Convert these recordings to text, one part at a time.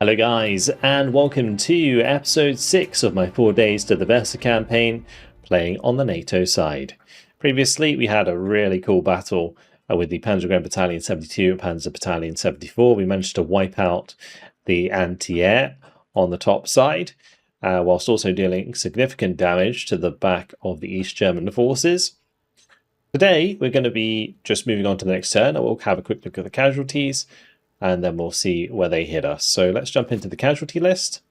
Hello guys, and welcome to episode 6 of my 4 days to the Weser campaign, playing on the NATO side. Previously we had a really cool battle with the Panzer Battalion 72 and Panzer Battalion 74. We managed to wipe out the anti-air on the top side, whilst also dealing significant damage to the back of the East German forces. Today we're going to be just moving on to the next turn, and we'll have a quick look at the casualties, and then we'll see where they hit us. So let's jump into the casualty list.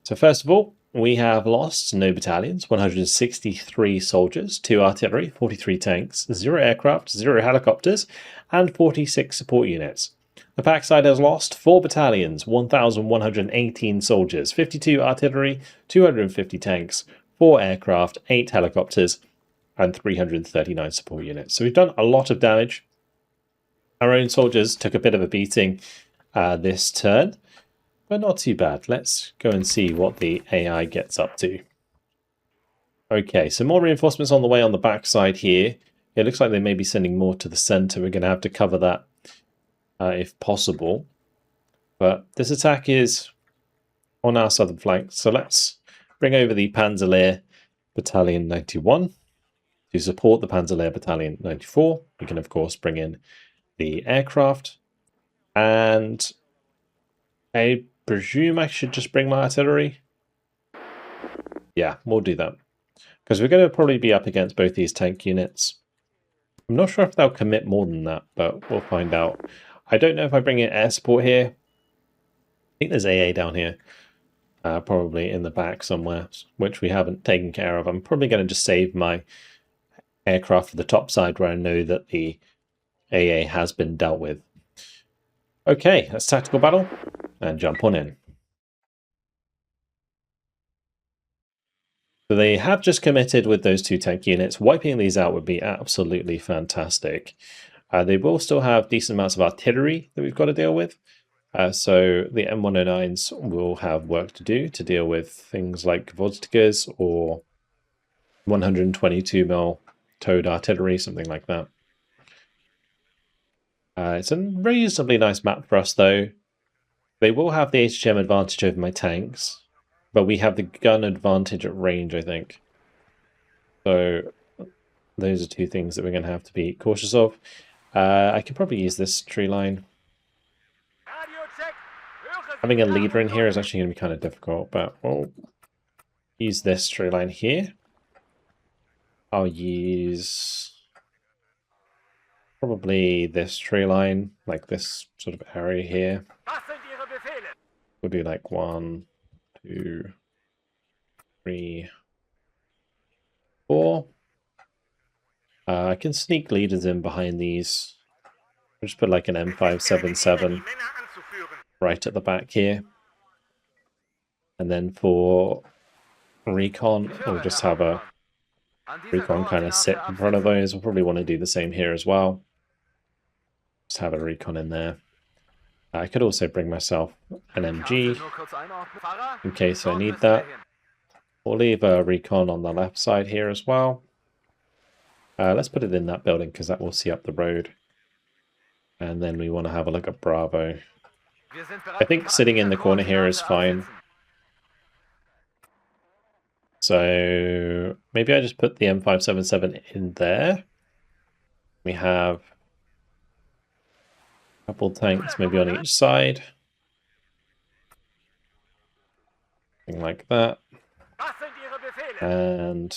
So first of all, we have lost no battalions, 163 soldiers, 2 artillery, 43 tanks, 0 aircraft, 0 helicopters, and 46 support units. The pack side has lost 4 battalions, 1,118 soldiers, 52 artillery, 250 tanks, 4 aircraft, 8 helicopters, and 339 support units. So we've done a lot of damage. Our own soldiers took a bit of a beating this turn, but not too bad. Let's go and see what the AI gets up to. Okay, so more reinforcements on the way on the backside here. It looks like they may be sending more to the center. We're going to have to cover that if possible. But this attack is on our southern flank, so let's bring over the Panzer Battalion 91 to support the Panzer Battalion 94. We can, of course, bring in the aircraft, and I presume I should just bring my artillery. Yeah, we'll do that, because we're going to probably be up against both these tank units. I'm not sure if they'll commit more than that, but we'll find out. I don't know if I bring in air support here. I think there's AA down here, probably in the back somewhere, which we haven't taken care of. I'm probably going to just save my aircraft for the top side, where I know that the AA has been dealt with. Okay, that's tactical battle, and jump on in. So they have just committed with those 2 tank units. Wiping these out would be absolutely fantastic. They will still have decent amounts of artillery that we've got to deal with. So the M109s will have work to do to deal with things like Vodstigers or 122mm towed artillery, something like that. It's a reasonably nice map for us, though. They will have the HGM advantage over my tanks, but we have the gun advantage at range, I think. So those are 2 things that we're going to have to be cautious of. I could probably use this tree line. Having a leader in here is actually going to be kind of difficult, but we'll use this tree line here. I'll use probably this tree line, like this sort of area here. We'll do like 1, 2, 3, 4. I can sneak leaders in behind these. I'll just put like an M577 right at the back here. And then for recon, we'll just have a recon kind of sit in front of those. We'll probably want to do the same here as well. Just have a recon in there. I could also bring myself an MG in case I need that. We'll leave a recon on the left side here as well. Let's put it in that building because that will see up the road. And then we want to have a look at Bravo. I think sitting in the corner here is fine. So maybe I just put the M577 in there. We have a couple tanks maybe on each side. Something like that. And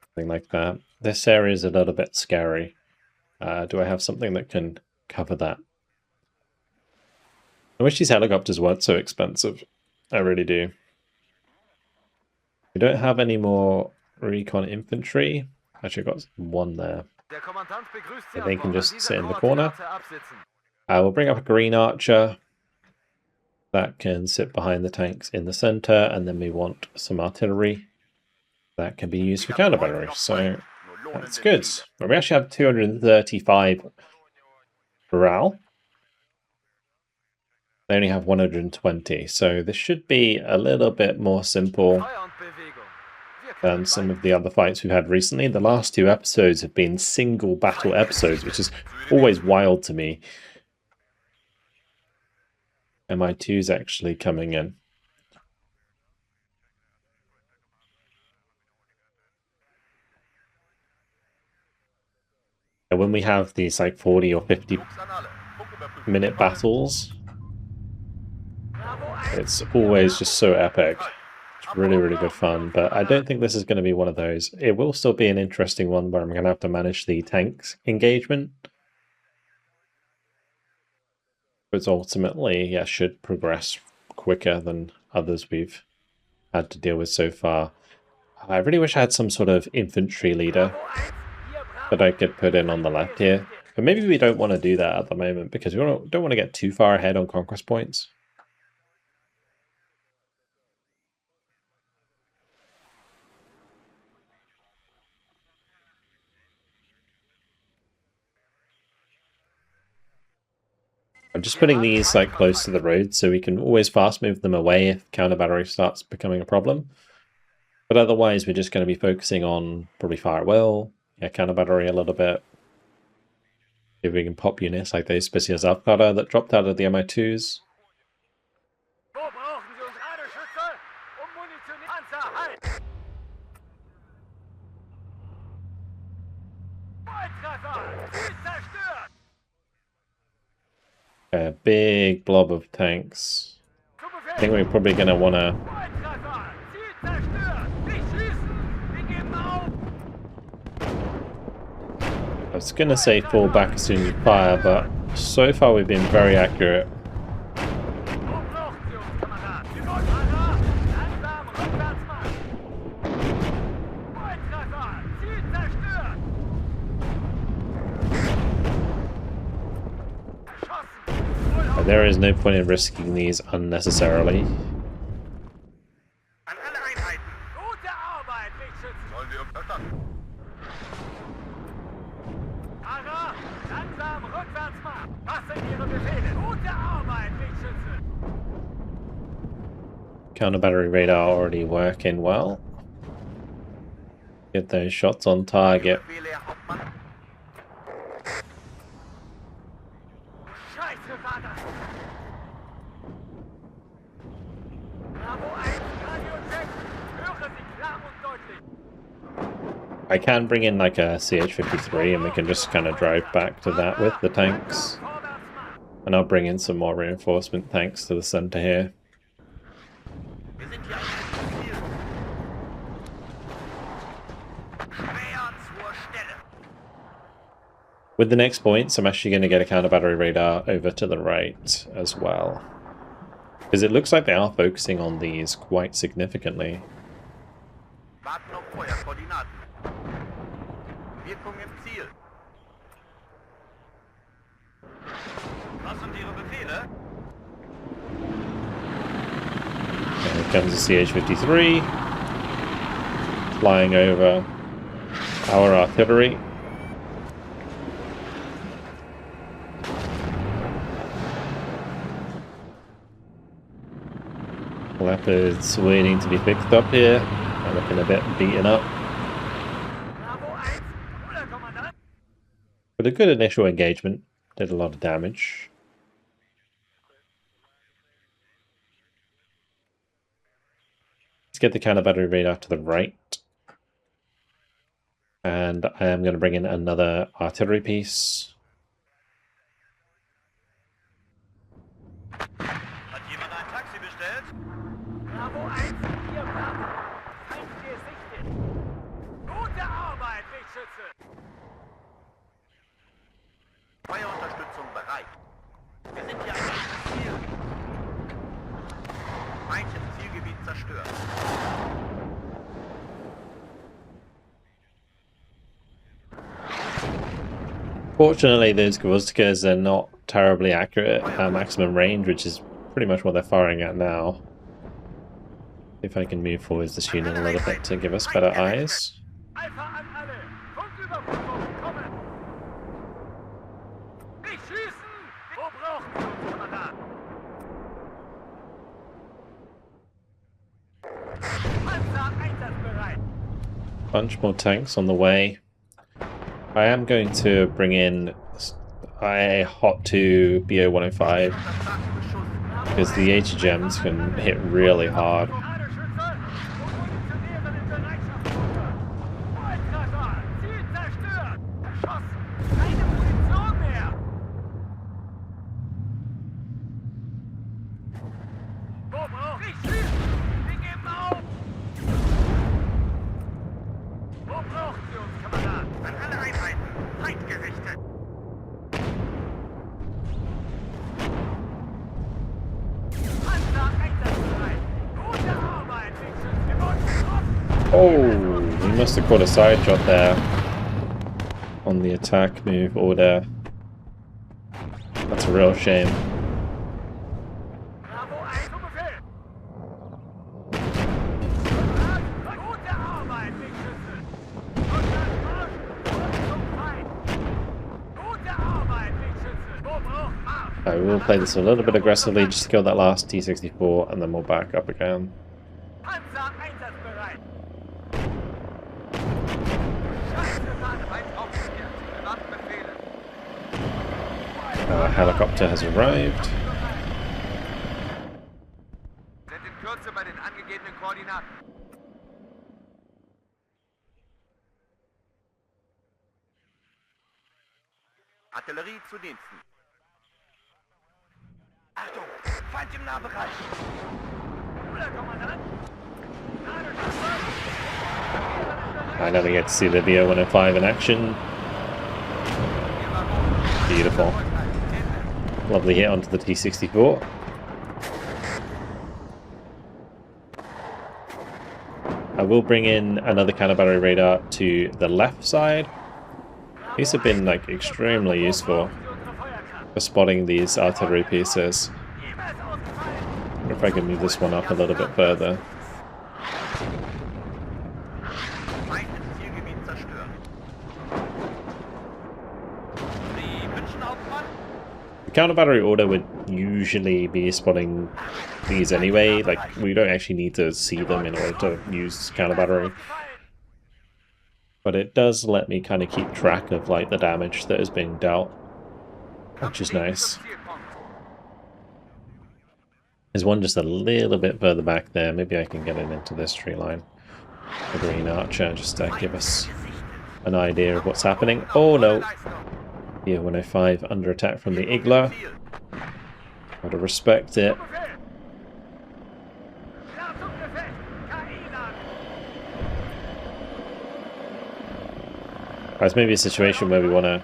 something like that. This area is a little bit scary. Do I have something that can cover that? I wish these helicopters weren't so expensive. I really do. We don't have any more recon infantry. Actually, I've got 1 there. So they can just sit in the corner. We'll bring up a green archer that can sit behind the tanks in the center, and then we want some artillery that can be used for counter battery. So that's good. But we actually have 235 morale. They only have 120, so this should be a little bit more simple than some of the other fights we've had recently. The last 2 episodes have been single battle episodes, which is always wild to me. Mi-2's actually coming in. And when we have these like 40 or 50-minute battles, it's always just so epic. It's really, really good fun, but I don't think this is going to be one of those. It will still be an interesting one where I'm going to have to manage the tanks engagement. But ultimately, yeah, should progress quicker than others we've had to deal with so far. I really wish I had some sort of infantry leader that I could put in on the left here. But maybe we don't want to do that at the moment because we don't want to get too far ahead on conquest points. I'm just putting these like close to the road so we can always fast move them away if counter battery starts becoming a problem. But otherwise we're just going to be focusing on probably fire well, yeah, counter battery a little bit. See if we can pop units like those Specials Aufgabe that dropped out of the Mi-2s. A big blob of tanks. I think we're probably going to want to... I was going to say fall back as soon as you fire, but so far we've been very accurate. There is no point in risking these unnecessarily. Counter battery radar already working well. Get those shots on target. I can bring in like a CH-53 and we can just kind of drive back to that with the tanks. And I'll bring in some more reinforcement tanks to the center here. With the next points, I'm actually going to get a counter battery radar over to the right as well. Because it looks like they are focusing on these quite significantly. Here comes the CH-53 flying over our artillery. Leopards waiting to be picked up here. They're looking a bit beaten up. But a good initial engagement. Did a lot of damage. Let's get the counter battery radar to the right. And I am going to bring in another artillery piece. Fortunately, those Gvozdikas are not terribly accurate at maximum range, which is pretty much what they're firing at now. If I can move forwards this unit a little bit to give us better eyes. Bunch more tanks on the way. I am going to bring in a Hot 2 BO-105 because the HGMs can hit really hard. Oh, he must have caught a side shot there on the attack move order. That's a real shame. I will play this a little bit aggressively just to kill that last T-64 and then we'll back up again. Our helicopter has arrived. Artillerie zu Diensten. Achtung, Feind im Nahbereich. I never get to see the VO-105 in action. Beautiful. Lovely hit onto the T-64. I will bring in another counter battery radar to the left side. These have been like extremely useful for spotting these artillery pieces. I wonder if I can move this one up a little bit further. The counter battery order would usually be spotting these anyway. Like, we don't actually need to see them in order to use counter battery. But it does let me kind of keep track of like the damage that is being dealt, which is nice. There's one just a little bit further back there. Maybe I can get it into this tree line. The green archer, just to give us an idea of what's happening. Oh no! Yeah, 105 under attack from the Igla. Gotta respect it. It's maybe a situation where we want to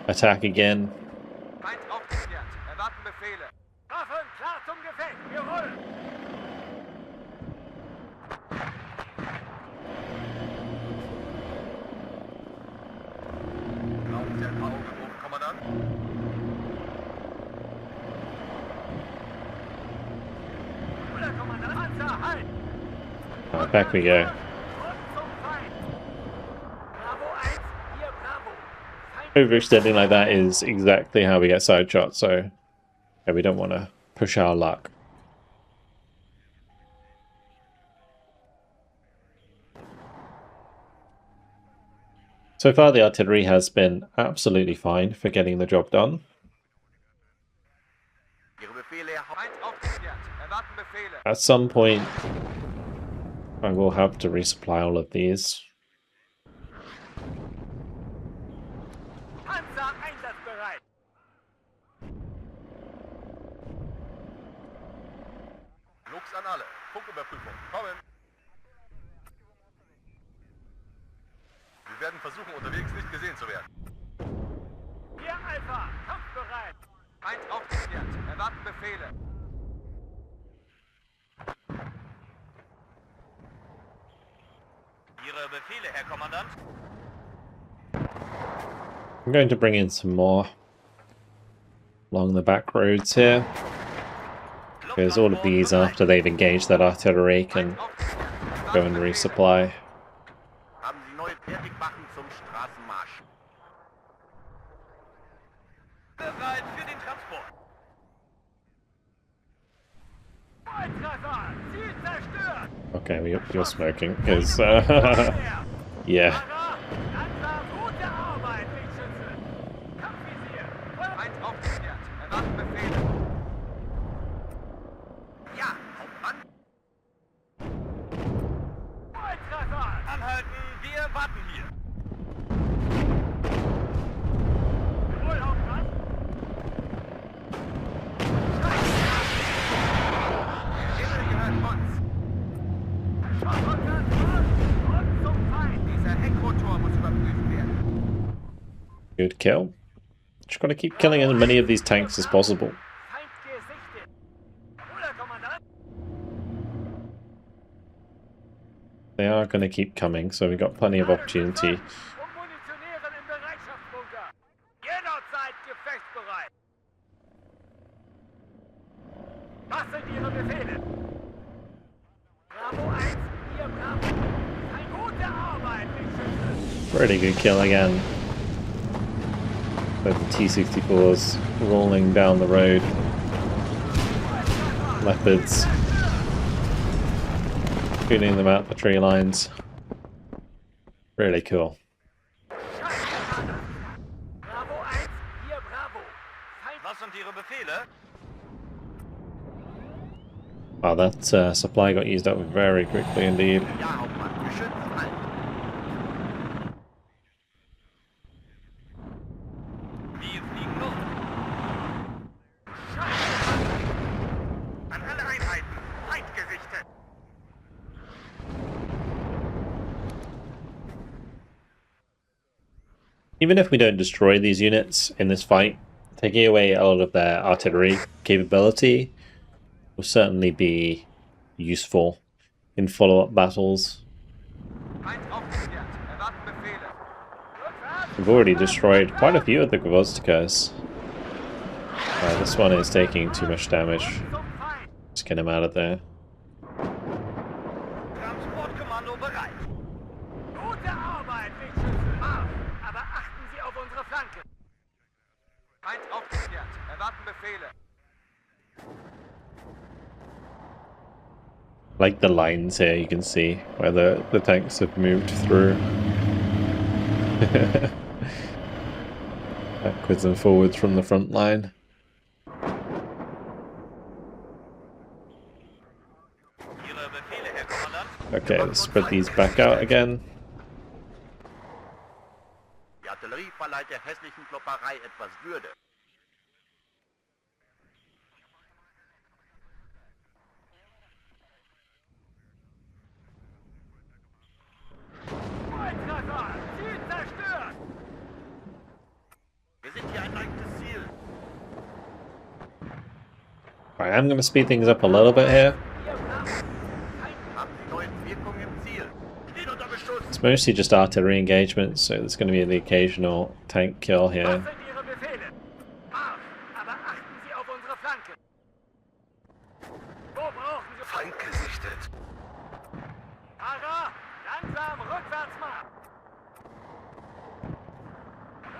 attack again. Right, back we go. Overextending like that is exactly how we get side shot, so yeah, we don't want to push our luck. So far the artillery has been absolutely fine for getting the job done. At some point I will have to resupply all of these. An alle. Funküberprüfung. Kommen. Wir werden versuchen, unterwegs nicht gesehen zu werden. Hier Alpha, kampfbereit. Feind aufgeklärt. Erwarten Befehle. Ihre Befehle, Herr Kommandant. I'm going to bring in some more along the back roads here. Because all of these, after they've engaged that artillery, can go and resupply. Okay, you're smoking, because, yeah. warten hier. Der Himmel gehört uns. Und zum Feind. Dieser Heckrotor muss überprüft werden. Good kill. Just gotta keep killing as many of these tanks as possible. Feind gesichtet. Oder, Kommandant? They are gonna keep coming, so we've got plenty of opportunity. Munitionieren im Bereitschaftsbunker. Jederzeit gefechtsbereit. Was sind Ihre Befehle? Bravo 1, hier Bravo. Eine gute Arbeit, Wingschütze. Pretty good kill again. But the T-64's rolling down the road. Leopards shooting them out the tree lines. Really cool. Bravo 1, hier Bravo. Was sind Ihre Befehle? Wow, that supply got used up very quickly indeed. Ja, Hauptmann, geschützt halt. Wir fliegen los. An alle Einheiten, Feind gerichtet. Even if we don't destroy these units in this fight, taking away a lot of their artillery capability will certainly be useful in follow-up battles. Feind aufgeklärt, erwarten Befehle. We've already destroyed quite a few of the Gvozdkas. This one is taking too much damage. Zum Feind. Just get him out of there. Transportkommando bereit. Gute Arbeit, Wingschütze. Marsch, aber achten Sie auf unsere Flanken. Feind aufgeklärt, erwarten Befehle. Like the lines here, you can see where the tanks have moved through. Backwards and forwards from the front line. Ihre Befehle, Herr Kommandant. Okay, let's spread these back out again. Die Artillerie verleiht der hässlichen Klopperei etwas Würde. Ziel zerstört! Wir sind hier ein leichtes Ziel. Alright, I'm going to speed things up a little bit here. Haben Sie neue Wirkungen im Ziel? Stehen unter Beschuss. It's mostly just artillery engagements, so there's going to be the occasional tank kill here. Was sind Ihre Befehle? Marsch, aber achten Sie auf unsere Flanken. Wo brauchen Sie... Feind gesichtet. Fahrer, langsam rückwärts mal.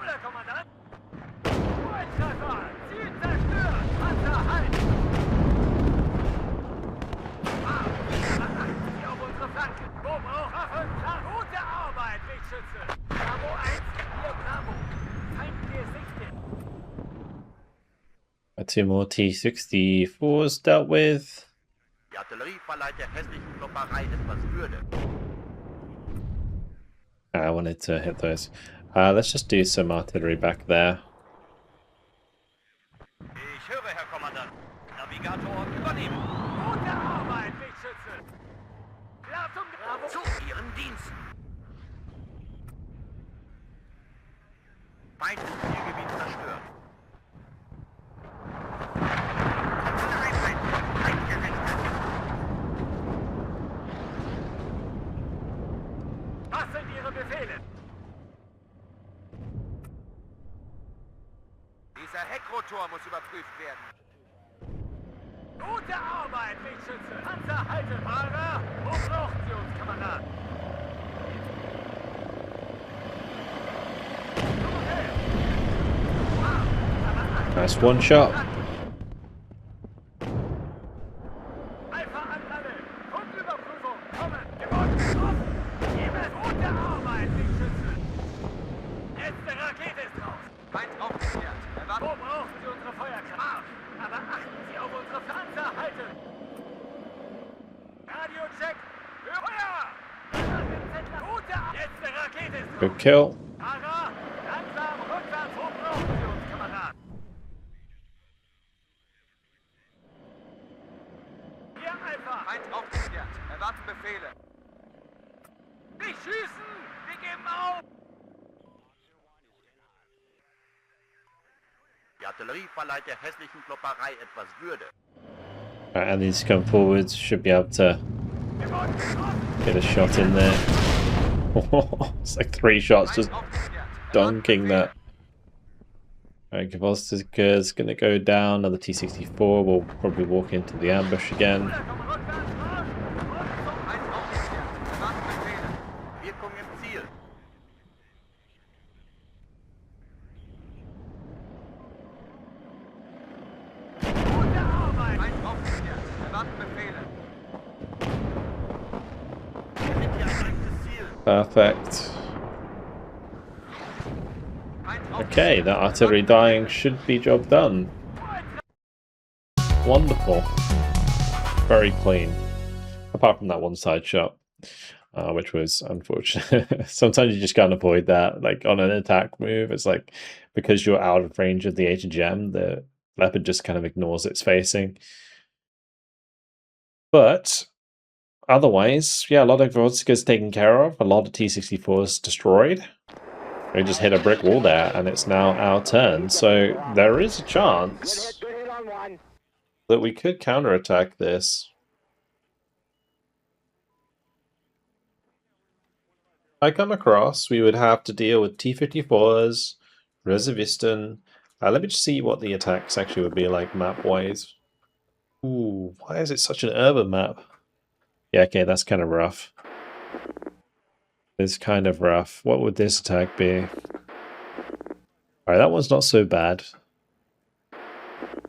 Oder, Kommandant? Volltreffer, Ziel zerstört, Panzer halt. Marsch, aber achten Sie auf unsere Flanken. Wo braucht Waffen? Gute Arbeit, Wegschütze. Bravo 1, hier Bravo. Feind gesichtet. Two more T-64s dealt with. Die Artillerie verleiht der hässlichen Klopperei etwas Würde. I wanted to hit those. Let's just do some artillery back there. Ich höre, Herr Kommandant. Navigator, übernehmen. Gute Arbeit, Wegschütze. Klar zum Bravo. Zu Ihren Diensten. Feind im Zielgebiet zerstört. Alle Einheiten, eingerichtet. Was sind Ihre Befehle? Dieser Heckrotor muss überprüft werden. Gute Arbeit, Wegschütze! Panzer, halte! Fahrer! Wo brauchen Sie uns, Kamerad? Nice one shot. Alpha an alle! Punktüberprüfung! Kommen! Gewonnen! Auf! Jemals gute Arbeit, Wegschütze! Letzte Rakete ist raus! Feind aufgeklärt! Wo brauchen Sie unsere Feuerkraft? Marsch! Aber achten Sie auf unsere Panzer! Halten! Radiocheck! Für Feuer! Gute Arbeit! Letzte Good kill. Fahrer, langsam rückwärts, wo brauchen Sie uns, Kamerad? Hier, Alpha! Feind aufgeklärt. Erwarten Befehle. Nicht schießen! Wir geben auf! Die Artillerie verleiht der hässlichen Klopperei etwas Würde. Right, and these come forwards. Should be able to get a shot in there. It's like 3 shots just dunking that. Alright, Kiilstofte is going to go down. Another T-64 will probably walk into the ambush again. Wirkung im Ziel. Gute Arbeit! Feind aufgeklärt. Erwarten Befehle. Wir sind hier erreichtes Ziel. Perfect. Feind Okay, that artillery dying should be job done. Wonderful. Very clean. Apart from that one side shot, which was unfortunate. Sometimes you just can't avoid that. Like on an attack move, it's like because you're out of range of the HGM, the Leopard just kind of ignores its facing. But otherwise, yeah, a lot of Kiilstofte taken care of, a lot of T-64s destroyed. We just hit a brick wall there, and it's now our turn. So there is a chance that we could counterattack this. I come across, we would have to deal with T-54s, Reservisten. Let me just see what the attacks actually would be like map-wise. Ooh, why is it such an urban map? Yeah, okay, that's kind of rough. It's kind of rough. What would this attack be? Alright, that one's not so bad.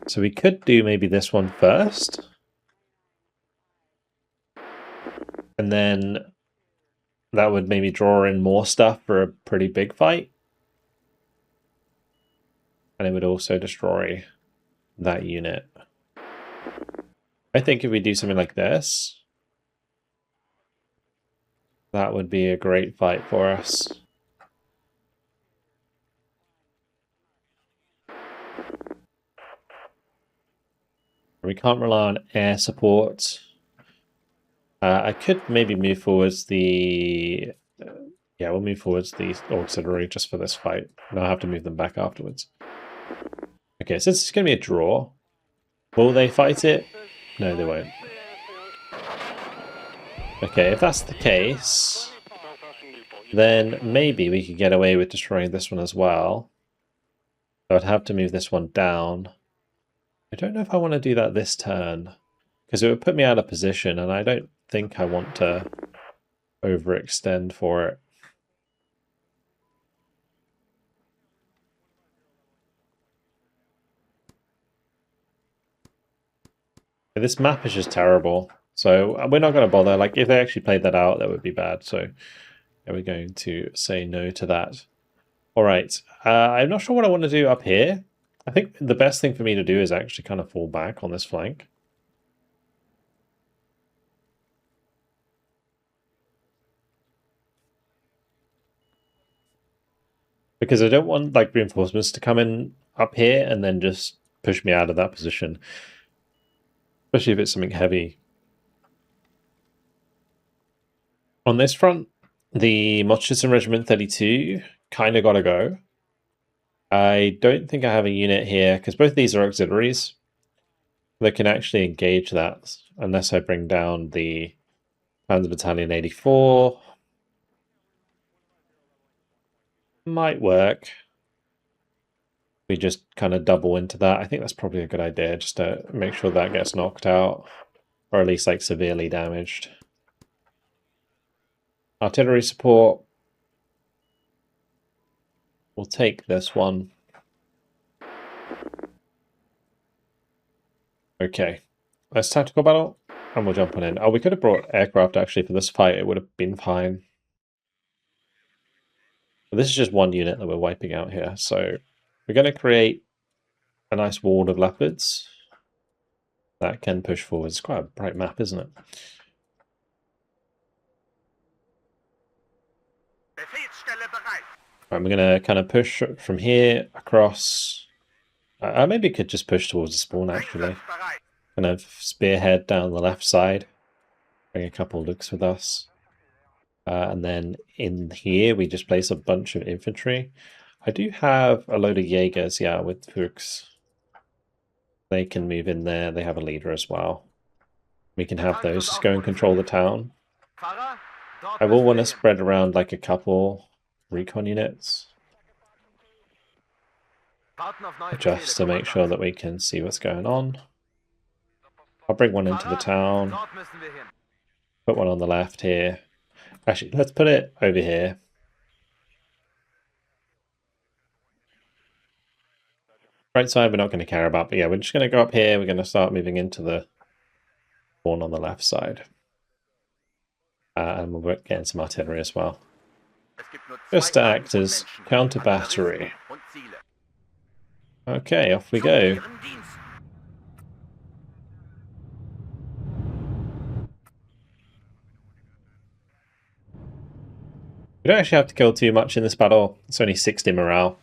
So we could do maybe this one first. And then that would maybe draw in more stuff for a pretty big fight. And it would also destroy that unit. I think if we do something like this, that would be a great fight for us. We can't rely on air support. I could maybe move forwards the... yeah, we'll move forwards the auxiliary just for this fight. And I'll have to move them back afterwards. Okay, since it's going to be a draw, will they fight it? No, they won't. Okay, if that's the case, then maybe we could get away with destroying this one as well. So I'd have to move this one down. I don't know if I want to do that this turn, because it would put me out of position, and I don't think I want to overextend for it. This map is just terrible. So we're not going to bother. Like, if they actually played that out, that would be bad. So yeah, we're going to say no to that. All right. I'm not sure what I want to do up here. I think the best thing for me to do is actually kind of fall back on this flank. Because I don't want like reinforcements to come in up here and then just push me out of that position. Especially if it's something heavy. On this front, the Moschitzen Regiment 32 kind of got to go. I don't think I have a unit here, because both these are auxiliaries that can actually engage that, unless I bring down the Panzer Battalion 84. Might work. We just kind of double into that. I think that's probably a good idea, just to make sure that gets knocked out, or at least like severely damaged. Artillery support. We'll take this one. Okay, let's tactical battle, and we'll jump on in. Oh, we could have brought aircraft actually for this fight. It would have been fine. But this is just one unit that we're wiping out here. So we're going to create a nice wall of leopards that can push forward. It's quite a bright map, isn't it? Befehlsstelle bereit. I'm going to kind of push from here across. I maybe could just push towards the spawn, actually. Einsatzbereit. Kind of spearhead down the left side. Bring a couple of looks with us. And then in here, we just place a bunch of infantry. I do have a load of Jaegers, yeah, with Fuchs. They can move in there. They have a leader as well. We can have those just go and control the town. Fahrer, dort I will müssen want wir to hin. spread around like a couple recon units, Warten auf neue just to Befehle, make sure Kommandant. that we can see what's going on. I'll bring one into the Fahrer, town, dort müssen wir hin. put one on the left here. Actually, let's put it over here. Right side we're not going to care about, but yeah, we're just going to go up here. We're going to start moving into the one on the left side. And we'll get in some artillery as well. Es gibt nur Just zwei to Arten act von as Menschen, counter Artilleristen battery. und Ziele. Okay, off we Zu go. Ihrem Dienst. We don't actually have to kill too much in this battle. It's only 60 morale.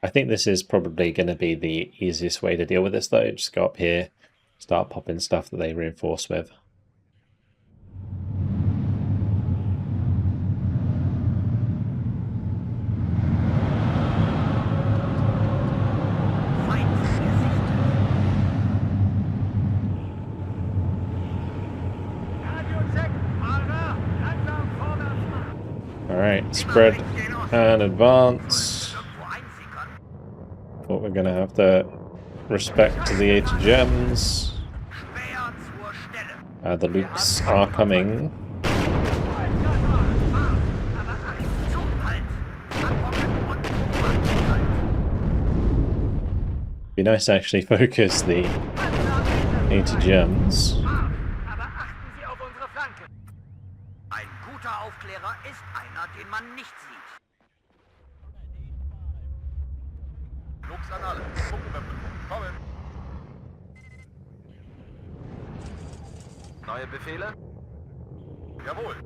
I think this is probably going to be the easiest way to deal with this though. Just go up here, start popping stuff that they reinforce with. Feind gesichtet. Radio-Check, Fahrer, langsam vorwärts machen. Alright, spread and advance. Irgendwo einsickern. But we're going to have to respect to the 80 gems. Späher zur Stelle. The loops are coming. Aber Achtung, zum Halt. Abhocken und Beobachten. Be nice to actually focus the 80 gems. Aber achten Sie auf unsere Flanken. Ein guter Aufklärer ist einer, den man nicht sieht. Lux an alle. Funkenüberprüfung. Kommen. Neue Befehle? Jawohl.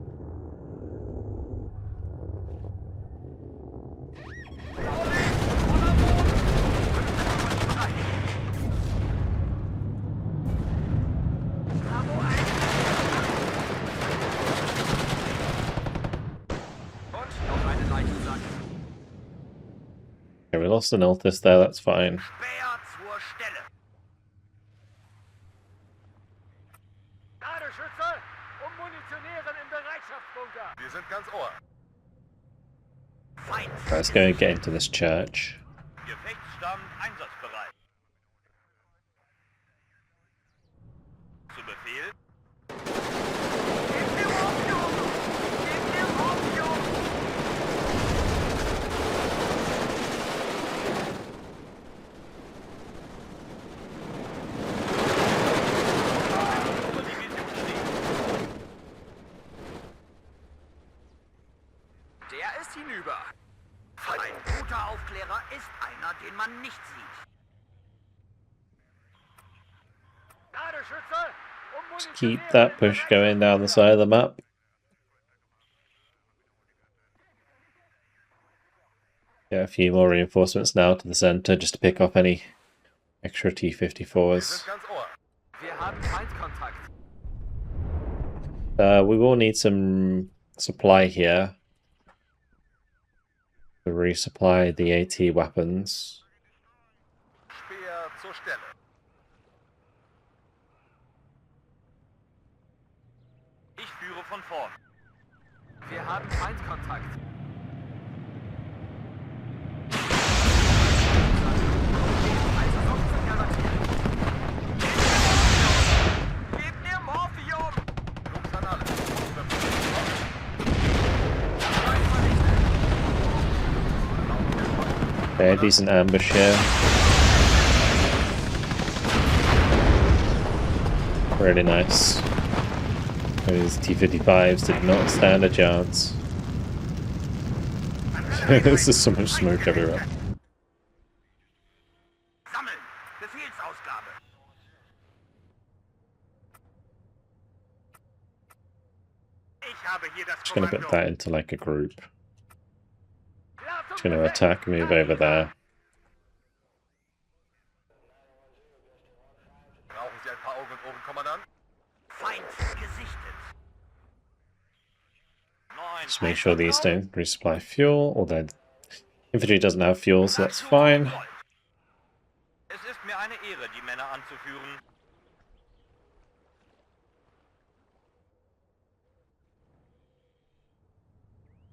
Und noch eine Leichensack. Okay, we lost an Altis there, that's fine. Späher zur Stelle. Ladeschütze und Munitionieren im Bereitschaftsbunker. Wir sind ganz Ohr. Feind. Let's go and get into this church. Gefechtsstamm einsatzbereit. Zu Befehl. Gebt mir Morphium! Gebt mir Morphium! Unsere Division steht. Der ist hinüber. Ein guter Aufklärer ist einer, den man nicht sieht. Ladeschütze und Just Munitionieren keep that im push going down the side of the map. Get a few more reinforcements now to the center just to pick off any extra Wir T-54s. sind ganz Ohr. Wir haben Feindkontakt. We will need some supply here to resupply the AT weapons. Speer zur Stelle. Ich führe von vorn. Wir haben Feindkontakt. Gebt mir Morphium! Lux an alle. Funkenüberprüfung. Okay, decent ambush here. Really nice. Those T-55s did not stand a chance. There's just so much smoke everywhere. Sammeln. Befehlsausgabe. Ich habe hier das Just gonna put Kommando. that into like a group. Just going to attack, move over there. Brauchen Sie ein paar Augen oben, Kommandant? Feind gesichtet. Just make sure these don't resupply fuel, although infantry doesn't have fuel, so that's fine. Es ist mir eine Ehre, die Männer anzuführen.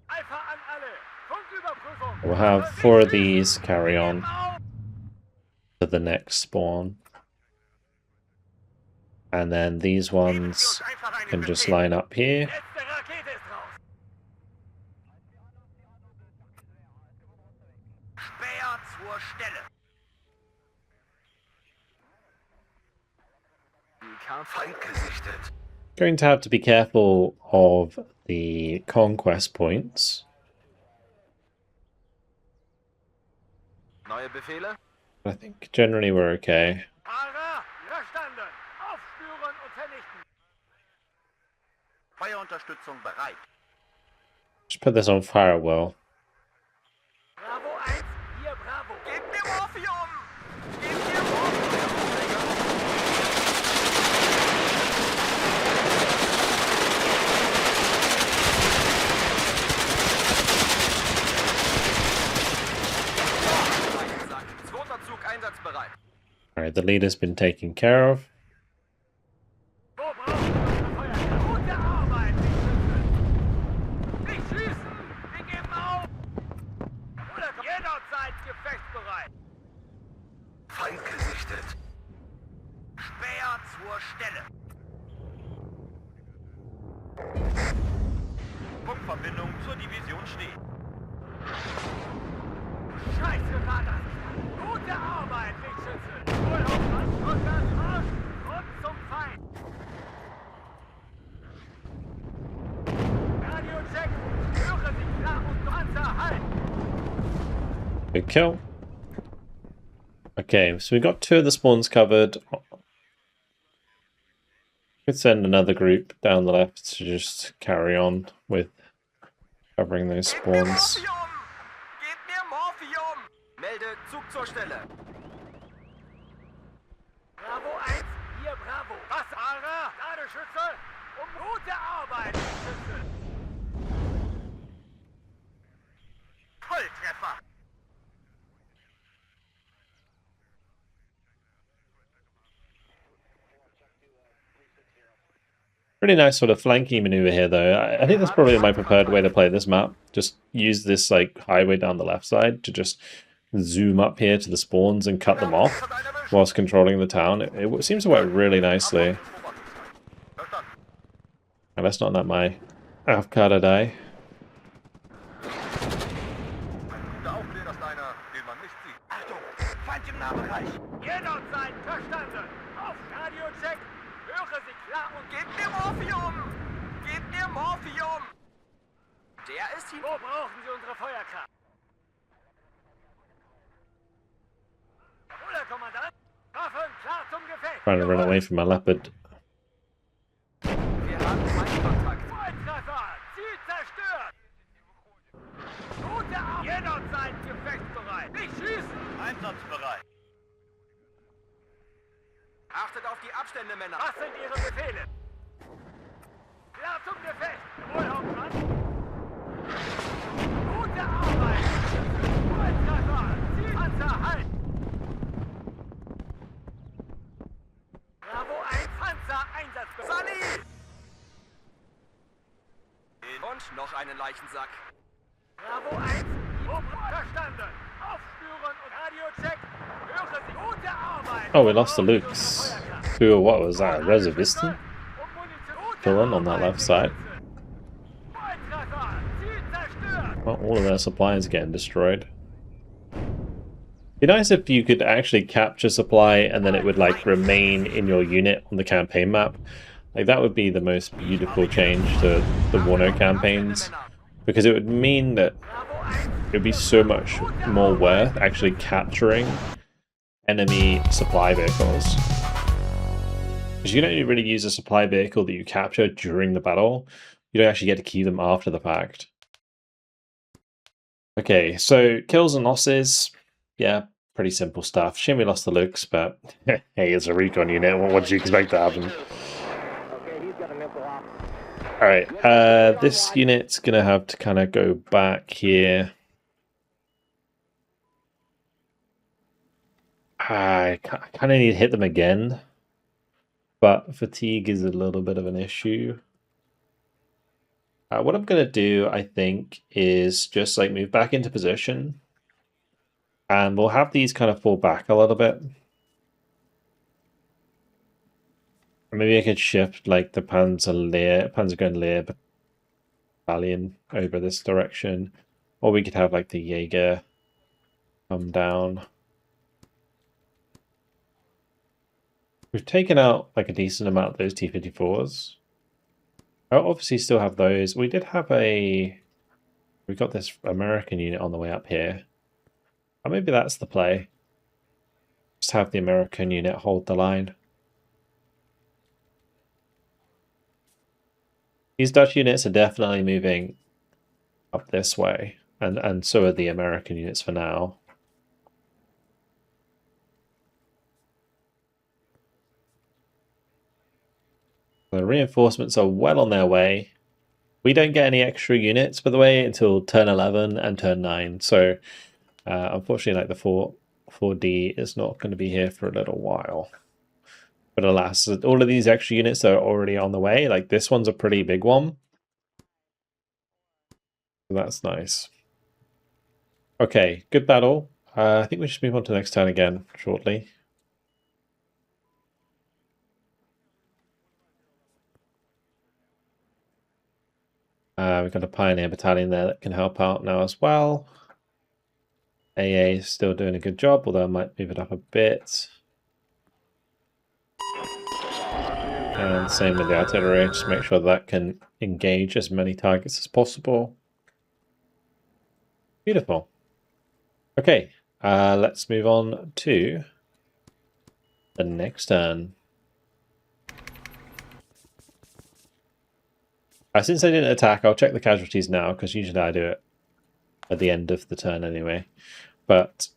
Alpha an alle! Funküberprüfung! We'll have 4 of these carry on to the next spawn. And then these ones can just line up here. Letzte Rakete ist raus! Speer zur Stelle. Feind gesichtet. Going to have to be careful of the conquest points. Neue Befehle? I think generally we're okay. Fahrer, verstanden! Aufspüren und vernichten! Feuerunterstützung bereit. Just put this on fire well. Bravo 1, hier Bravo! Gebt mir Morphium! Gebt mir Morphium! Zweiter Zug einsatzbereit. Alright, the leader's been taken care of. Wo brauchen wir unsere Feuerkraft? Gute Arbeit, die Schützen! Nicht schießen! Wir geben auf! Oder jederzeit gefechtsbereit! Feind gesichtet. Speer zur Stelle. Punktverbindung zur Division steht. Scheiße war das! Gute Arbeit, Lichtschütze! Wohl aufpassen! Rückwärts, Marsch! Und zum Feind! Radio-Check! Höre Sie klar und Panzer, halt! Good kill. Okay, so we got 2 of the spawns covered. Could send another group down the left to just carry on with covering those spawns. Gebt mir Morphium! Melde Zug zur Stelle. Bravo 1, hier Bravo! Was, Fahrer? Ladeschütze! Gute Arbeit, Lichtschütze! Volltreffer! Really nice sort of flanking maneuver here, though. I think that's probably my preferred way to play this map. Just use this like highway down the left side to just zoom up here to the spawns and cut them off whilst controlling the town. It seems to work really nicely. And that's not that my Avocado die. Der Aufklärer ist einer, den man nicht sieht. Achtung! Feind im Nahbereich! Jederzeit verstanden! Auf Radio-Check! Höre Sie klar und Gebt mir Morphium! Gebt mir Morphium! Der ist hier. wo brauchen Sie unsere Feuerkraft? Oder, Kommandant? Waffen klar zum Gefecht! Trying to run away from my leopard. Wir haben Feindkontakt. Volltreffer! Ziel zerstört! Gute Arbeit! Jederzeit gefechtsbereit! Nicht schießen! Einsatzbereit. Achtet auf die Abstände, Männer. Was sind Ihre Befehle? Klar zum Gefecht! Wohl, Hauptmann! Gute Arbeit! Volltreffer! Zielpanzer, halt! Bravo 1, Panzer, einsatzbereit! Sunny! Und noch einen Leichensack. Bravo 1, verstanden! Aufspüren und Radio-Check! Höre Sie, gute Arbeit! Oh, we lost the Lukes. Who, what was that? A reservistan? Villain on that left side. Well, all of their supplies getting destroyed. Be nice if you could actually capture supply and then it would like remain in your unit on the campaign map. Like that would be the most beautiful change to the WARNO campaigns, because it would mean that it would be so much more worth actually capturing enemy supply vehicles. Because you can only really use a supply vehicle that you capture during the battle. You don't actually get to keep them after the fact. Okay, so kills and losses. Yeah, pretty simple stuff. Shame we lost the Lukes, but hey, it's a recon unit. What did you expect to happen? Okay, he's got a missile off. Alright, this unit's gonna have to kind of go back here. I kind of need to hit them again, but fatigue is a little bit of an issue. What I'm going to do, I think, is just like move back into position. And we'll have these kind of fall back a little bit. Maybe I could shift like the Panzergrenadier battalion over this direction. Or we could have like the Jaeger come down. We've taken out like a decent amount of those T-54s. I'll obviously still have those. We did have we got this American unit on the way up here. Or maybe that's the play. Just have the American unit hold the line. These Dutch units are definitely moving up this way, and so are the American units for now. The reinforcements are well on their way. We don't get any extra units, by the way, until turn 11 and turn 9. So, unfortunately, like the 4D is not going to be here for a little while. But alas, all of these extra units are already on the way. Like this one's a pretty big one. So that's nice. Okay, good battle. I think we should move on to the next turn again shortly. We've got a Pioneer Battalion there that can help out now as well. AA is still doing a good job, although I might move it up a bit. And same with the artillery, just make sure that can engage as many targets as possible. Beautiful. Okay, let's move on to the next turn. Since I didn't attack, I'll check the casualties now, because usually I do it at the end of the turn anyway. But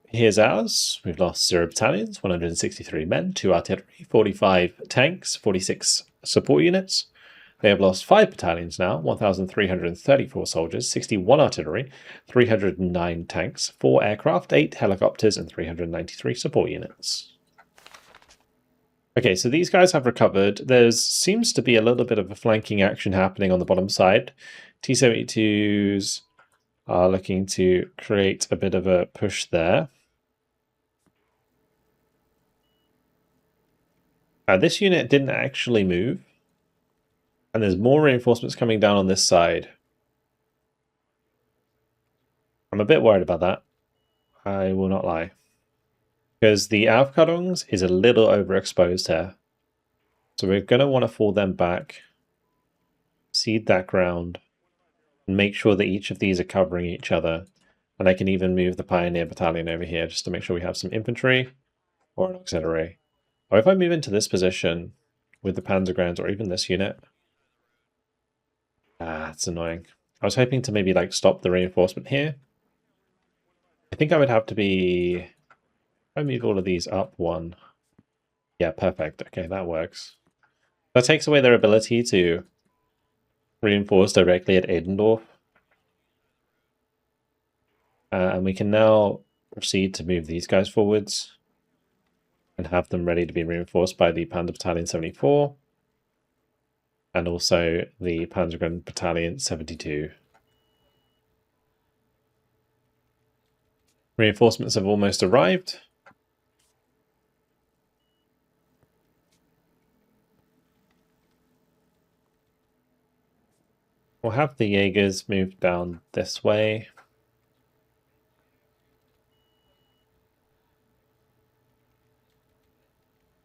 here's ours. We've lost 0 battalions, 163 men, 2 artillery, 45 tanks, 46 support units. They have lost 5 battalions now, 1,334 soldiers, 61 artillery, 309 tanks, 4 aircraft, 8 helicopters, and 393 support units. Okay, so these guys have recovered. There seems to be a little bit of a flanking action happening on the bottom side. T-72s are looking to create a bit of a push there. This unit didn't actually move. And there's more reinforcements coming down on this side. I'm a bit worried about that. I will not lie. Because the Aufklärungs is a little overexposed here. So we're going to want to fall them back. Seed that ground. And make sure that each of these are covering each other. And I can even move the Pioneer Battalion over here just to make sure we have some infantry or an auxiliary. Or if I move into this position with the Panzergrenadiers or even this unit. That's annoying. I was hoping to maybe like stop the reinforcement here. I think I would have to be... I move all of these up one. Yeah, perfect. Okay, that works. That takes away their ability to reinforce directly at Edendorf. And we can now proceed to move these guys forwards and have them ready to be reinforced by the Panzer Battalion 74 and also the Panzergrenadier Battalion 72. Reinforcements have almost arrived. We'll have the Jaegers move down this way.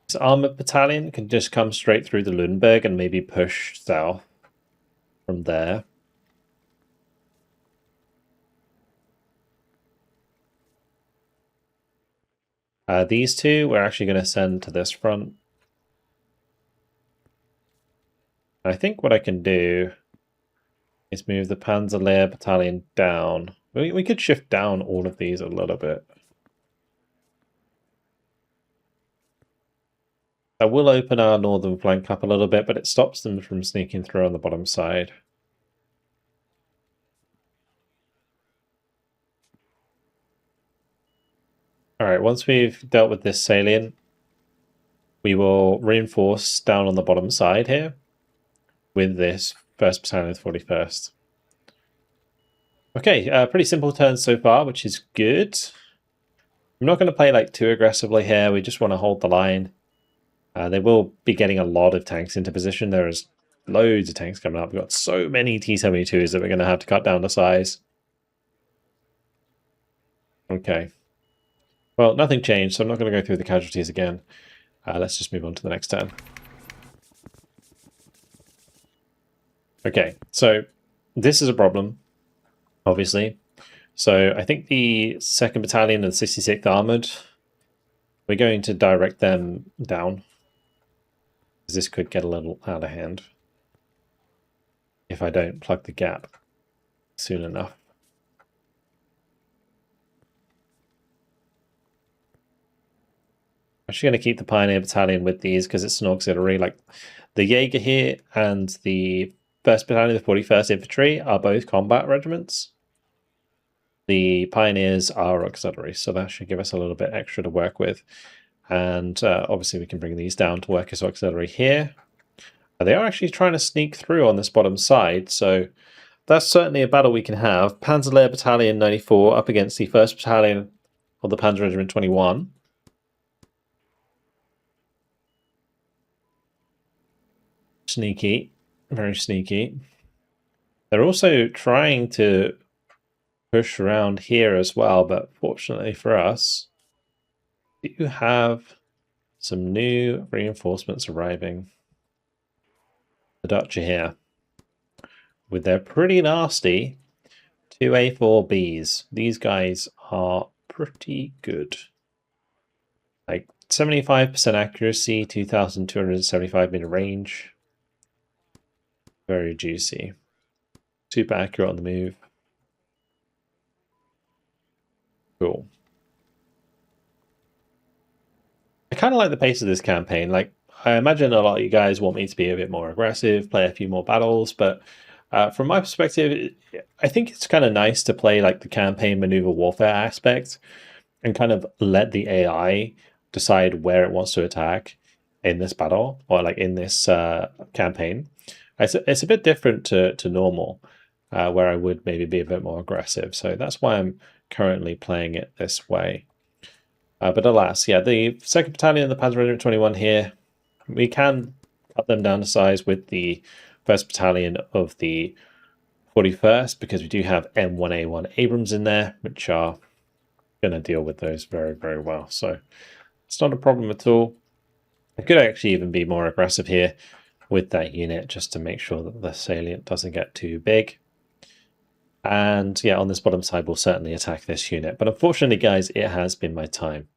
This armored battalion can just come straight through the Lüneburg and maybe push south from there. These two we're actually going to send to this front. I think what I can do is move the Panzer Lehr battalion down We could shift down all of these a little bit. That will open our northern flank up a little bit, but it stops them from sneaking through on the bottom side. Alright, once we've dealt with this salient, we will reinforce down on the bottom side here with this 1st Battalion of the 41st. Okay, pretty simple turns so far, which is good. I'm not going to play like too aggressively here. We just want to hold the line. They will be getting a lot of tanks into position. There is loads of tanks coming up. We've got so many T-72s that we're going to have to cut down to size. Okay. Well, nothing changed, so I'm not going to go through the casualties again. Let's just move on to the next turn. Okay, so this is a problem, obviously. So I think the 2nd Battalion and 66th Armoured, we're going to direct them down. This could get a little out of hand if I don't plug the gap soon enough. I'm actually going to keep the Pioneer Battalion with these because it's an auxiliary. Like the Jaeger here and the 1st Battalion of the 41st Infantry are both combat regiments. The Pioneers are auxiliary, so that should give us a little bit extra to work with. And obviously we can bring these down to work as auxiliary here. They are actually trying to sneak through on this bottom side, so that's certainly a battle we can have. Panzer Battalion 94 up against the 1st Battalion of the Panzer Regiment 21. Sneaky, very sneaky. They're also trying to push around here as well, but fortunately for us, we do have some new reinforcements arriving. The Dutch are here with their pretty nasty 2A4Bs. These guys are pretty good. Like 75% accuracy, 2,275 meter range. Very juicy. Super accurate on the move. Cool. I kind of like the pace of this campaign. Like, I imagine a lot of you guys want me to be a bit more aggressive, play a few more battles, but from my perspective, I think it's kind of nice to play like the campaign maneuver warfare aspect and kind of let the AI decide where it wants to attack in this battle or like in this campaign. It's a bit different to normal, where I would maybe be a bit more aggressive. So that's why I'm currently playing it this way. But alas, yeah, the 2nd Battalion of the Panzer Regiment 21 here, we can cut them down to size with the 1st Battalion of the 41st because we do have M1A1 Abrams in there, which are going to deal with those very, very well. So it's not a problem at all. I could actually even be more aggressive here with that unit just to make sure that the salient doesn't get too big. And yeah, on this bottom side, we'll certainly attack this unit. But unfortunately, guys, it has been my time.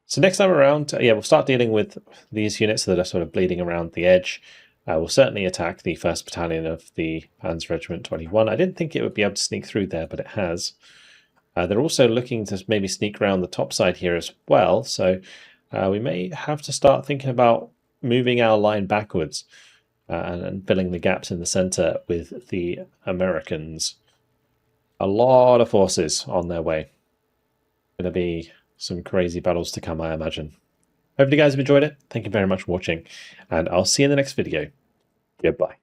So next time around, yeah, we'll start dealing with these units that are sort of bleeding around the edge. We'll certainly attack the 1st Battalion of the Panzer Regiment 21. I didn't think it would be able to sneak through there, but it has. They're also looking to maybe sneak around the top side here as well. So we may have to start thinking about moving our line backwards and filling the gaps in the center with the Americans. A lot of forces on their way. Going to be some crazy battles to come, I imagine. Hope you guys have enjoyed it. Thank you very much for watching, and I'll see you in the next video. Goodbye.